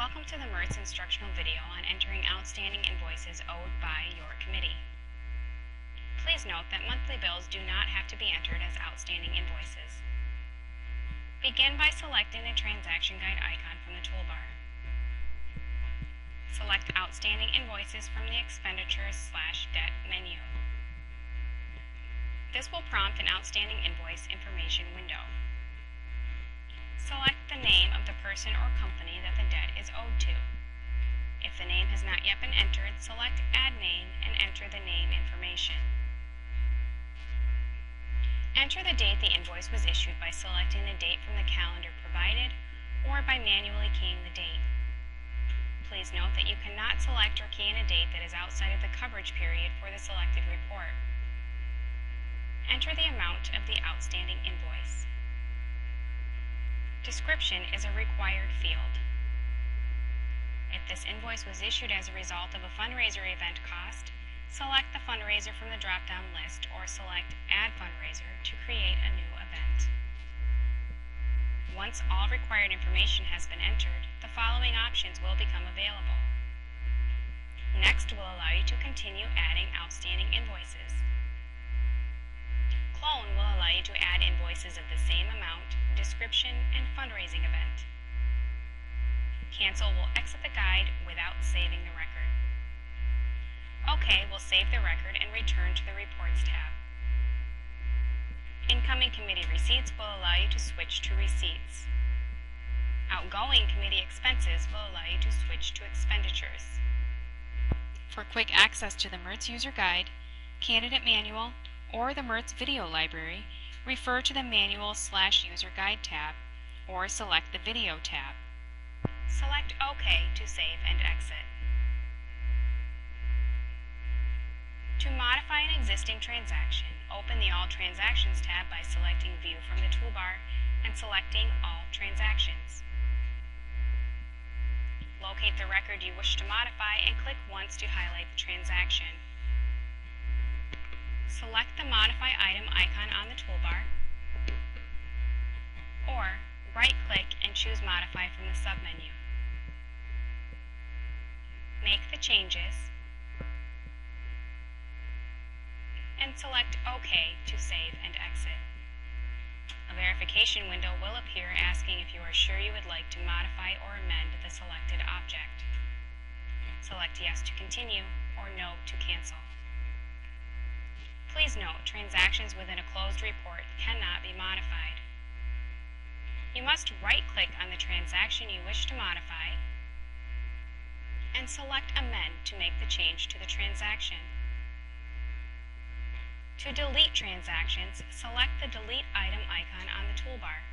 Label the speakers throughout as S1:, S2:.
S1: Welcome to the MERTS instructional video on entering outstanding invoices owed by your committee. Please note that monthly bills do not have to be entered as outstanding invoices. Begin by selecting the transaction guide icon from the toolbar. Select Outstanding Invoices from the Expenditures/Debt menu. This will prompt an outstanding invoice information window. Select the name of the person or company that the debt is owed to. If the name has not yet been entered, select Add Name and enter the name information. Enter the date the invoice was issued by selecting the date from the calendar provided or by manually keying the date. Please note that you cannot select or key in a date that is outside of the coverage period for the selected report. Enter the amount of the outstanding invoice. Description is a required field. If this invoice was issued as a result of a fundraiser event cost, select the fundraiser from the drop-down list or select Add Fundraiser to create a new event. Once all required information has been entered, the following options will become available. Next will allow you to continue adding outstanding invoices. Clone will allow you to add invoices of the same amount, description, and fundraising event. Cancel will exit the guide without saving the record. OK will save the record and return to the Reports tab. Incoming committee receipts will allow you to switch to receipts. Outgoing committee expenses will allow you to switch to expenditures. For quick access to the MERTS User Guide, Candidate Manual, or the MERTS Video Library, refer to the Manual/User Guide tab, or select the Video tab. Select OK to save and exit. To modify an existing transaction, open the All Transactions tab by selecting View from the toolbar and selecting All Transactions. Locate the record you wish to modify and click once to highlight the transaction. Select the Modify Item icon on the toolbar, or right-click and choose Modify from the submenu. Make the changes, and select OK to save and exit. A verification window will appear asking if you are sure you would like to modify or amend the selected object. Select Yes to continue or No to cancel. Please note, transactions within a closed report cannot be modified. You must right-click on the transaction you wish to modify and select Amend to make the change to the transaction. To delete transactions, select the Delete Item icon on the toolbar,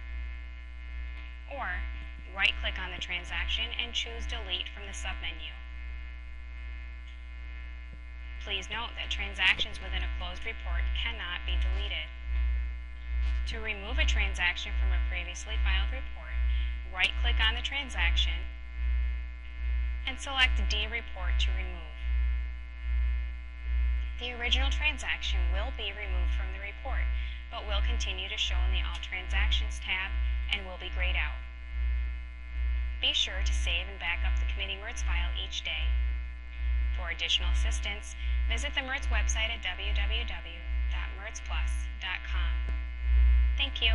S1: or right-click on the transaction and choose Delete from the submenu. Please note that transactions within a closed report cannot be deleted. To remove a transaction from a previously filed report, right-click on the transaction and select D-Report to remove. The original transaction will be removed from the report, but will continue to show in the All Transactions tab and will be grayed out. Be sure to save and back up the committee MERTS file each day. For additional assistance, visit the MERTS website at www.mertsplus.com. Thank you.